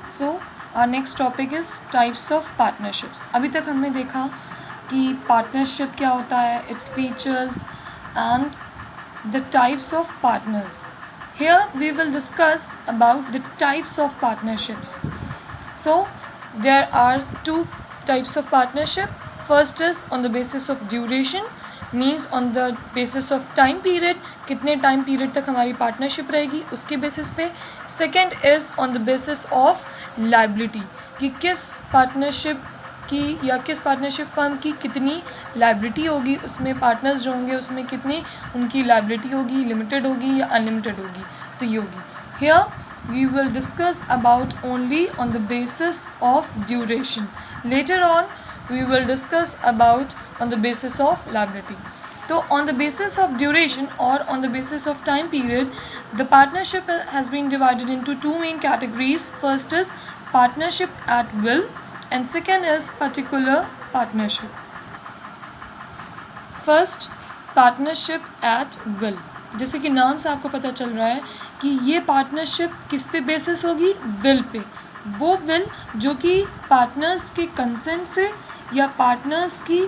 So our next topic is types of partnerships. अभी तक हमने देखा कि पार्टनरशिप क्या होता है, its features and the types of partners. Here we will discuss about the types of partnerships. So there are two types of partnership. First is on the basis of duration, means on the basis of time period, कितने time period तक हमारी partnership रहेगी उसके basis पे. Second is on the basis of liability, कि किस partnership की या किस पार्टनरशिप फर्म की कितनी लाइबिलिटी होगी, उसमें पार्टनर्स जो होंगे उसमें कितनी उनकी लाइबिलिटी होगी, लिमिटेड होगी या अनलिमिटेड होगी, तो ये होगी. Here we will discuss about only on the basis of duration. Later on we will discuss about on the basis of liability. तो on the basis of duration और on the basis of time period the partnership has been divided into two main categories. First is partnership at will and second is particular partnership. First, partnership at will. जैसे कि नाम से आपको पता चल रहा है कि ये पार्टनरशिप किस पे बेसिस होगी, विल पे. वो विल जो कि पार्टनर्स के कंसेंट से या पार्टनर्स की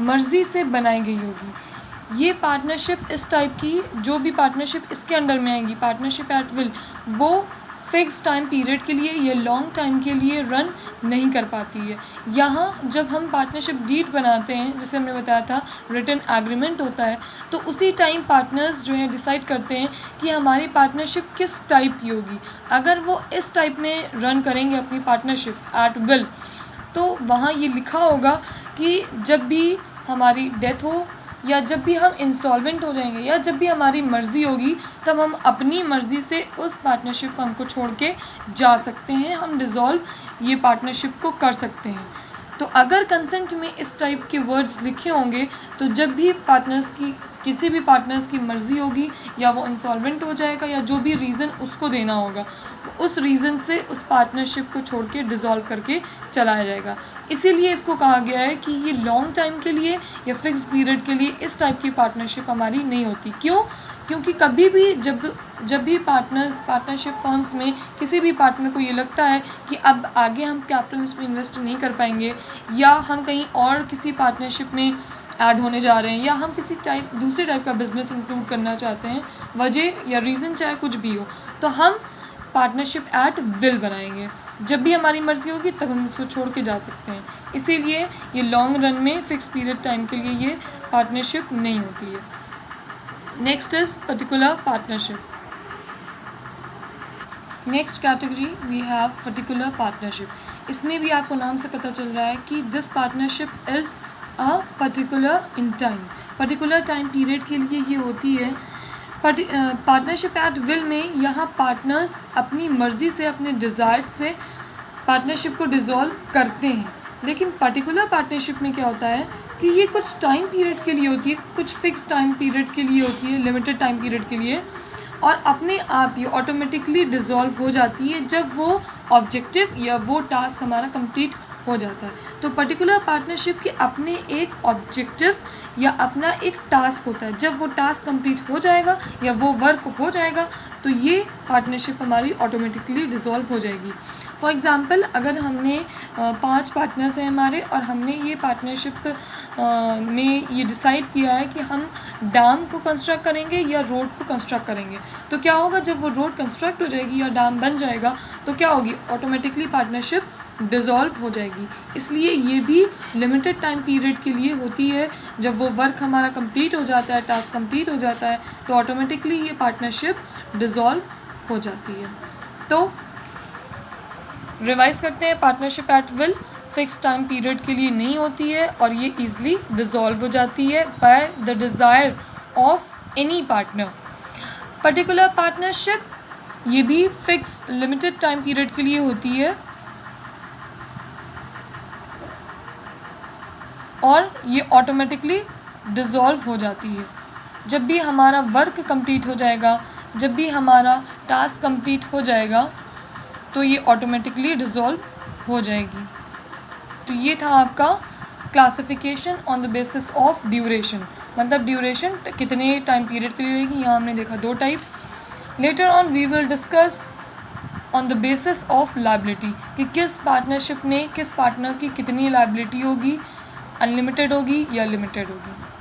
मर्ज़ी से बनाई गई होगी. ये पार्टनरशिप इस टाइप की, जो भी पार्टनरशिप इसके अंडर में आएगी, पार्टनरशिप एट विल, वो फिक्स टाइम पीरियड के लिए या लॉन्ग टाइम के लिए रन नहीं कर पाती है. यहाँ जब हम पार्टनरशिप डीड बनाते हैं, जैसे हमने बताया था रिटन एग्रीमेंट होता है, तो उसी टाइम पार्टनर्स जो है डिसाइड करते हैं कि हमारी पार्टनरशिप किस टाइप की होगी. अगर वो इस टाइप में रन करेंगे अपनी पार्टनरशिप एट विल, तो वहाँ ये लिखा होगा कि जब भी हमारी डेथ हो या जब भी हम इंसॉल्वेंट हो जाएंगे या जब भी हमारी मर्ज़ी होगी, तब हम अपनी मर्ज़ी से उस पार्टनरशिप फर्म को छोड़ के जा सकते हैं, हम डिज़ोल्व ये पार्टनरशिप को कर सकते हैं. तो अगर कंसेंट में इस टाइप के वर्ड्स लिखे होंगे, तो जब भी पार्टनर्स की किसी भी पार्टनर्स की मर्ज़ी होगी या वो इंसॉल्वेंट हो जाएगा या जो भी रीज़न उसको देना होगा, उस रीज़न से उस पार्टनरशिप को छोड़ के डिज़ोल्व करके चलाया जाएगा. इसीलिए इसको कहा गया है कि ये लॉन्ग टाइम के लिए या फिक्स पीरियड के लिए इस टाइप की पार्टनरशिप हमारी नहीं होती. क्यों? क्योंकि कभी भी जब भी पार्टनरशिप फर्म्स में किसी भी पार्टनर को ये लगता है कि अब आगे हम कैपिटल इसमें इन्वेस्ट नहीं कर पाएंगे या हम कहीं और किसी पार्टनरशिप में ऐड होने जा रहे हैं या हम किसी दूसरे टाइप का बिजनेस इंक्लूड करना चाहते हैं, वजह या रीज़न चाहे कुछ भी हो, तो हम पार्टनरशिप एट विल बनाएंगे. जब भी हमारी मर्ज़ी होगी तब हम इसको छोड़ के जा सकते हैं. इसीलिए ये लॉन्ग रन में फ़िक्स पीरियड टाइम के लिए ये पार्टनरशिप नहीं होती है. Next is particular partnership. Next category we have particular partnership. इसमें भी आपको नाम से पता चल रहा है कि this partnership is a particular in time. Particular time period के लिए ये होती है. पार्टनरशिप एट विल में यहाँ पार्टनर्स अपनी मर्ज़ी से, अपने डिज़ायर से पार्टनरशिप को डिज़ोल्व करते हैं. लेकिन पर्टिकुलर पार्टनरशिप में क्या होता है कि ये कुछ टाइम पीरियड के लिए होती है, कुछ फिक्स टाइम पीरियड के लिए होती है, लिमिटेड टाइम पीरियड के लिए, और अपने आप ये ऑटोमेटिकली डिज़ोल्व हो जाती है जब वो ऑब्जेक्टिव या वो टास्क हमारा कंप्लीट हो जाता है. तो पर्टिकुलर पार्टनरशिप के अपने एक ऑब्जेक्टिव या अपना एक टास्क होता है. जब वो टास्क कंप्लीट हो जाएगा या वो वर्क हो जाएगा, तो ये पार्टनरशिप हमारी ऑटोमेटिकली डिज़ोल्व हो जाएगी. फॉर एग्ज़ाम्पल, अगर हमने 5 पार्टनर्स हैं हमारे और हमने ये पार्टनरशिप में ये डिसाइड किया है कि हम डैम को कंस्ट्रक्ट करेंगे या रोड को कंस्ट्रक्ट करेंगे, तो क्या होगा जब वो रोड कंस्ट्रक्ट हो जाएगी या डैम बन जाएगा, तो क्या होगी, ऑटोमेटिकली पार्टनरशिप डिज़ोल्व हो जाएगी. इसलिए ये भी लिमिटेड टाइम पीरियड के लिए होती है. जब वो वर्क हमारा कंप्लीट हो जाता है, टास्क कंप्लीट हो जाता है, तो ऑटोमेटिकली ये पार्टनरशिप डिज़ोल्व हो जाती है. तो रिवाइज करते हैं. Partnership at will fix time period के लिए नहीं होती है और ये ईज़िली डिज़ोल्व हो जाती है by the desire of any partner. Particular partnership ये भी फिक्स लिमिटेड टाइम पीरियड के लिए होती है और ये ऑटोमेटिकली डिज़ोल्व हो जाती है. जब भी हमारा वर्क कंप्लीट हो जाएगा, जब भी हमारा टास्क कंप्लीट हो जाएगा, तो ये ऑटोमेटिकली डिज़ोल्व हो जाएगी. तो ये था आपका classification on the basis of duration, मतलब ड्यूरेशन कितने टाइम पीरियड के लिए रहेगी. यहाँ हमने देखा 2 type. Later on we will discuss on the basis of liability, कि किस पार्टनरशिप में किस पार्टनर की कितनी लाइबिलिटी होगी, अनलिमिटेड होगी या लिमिटेड होगी।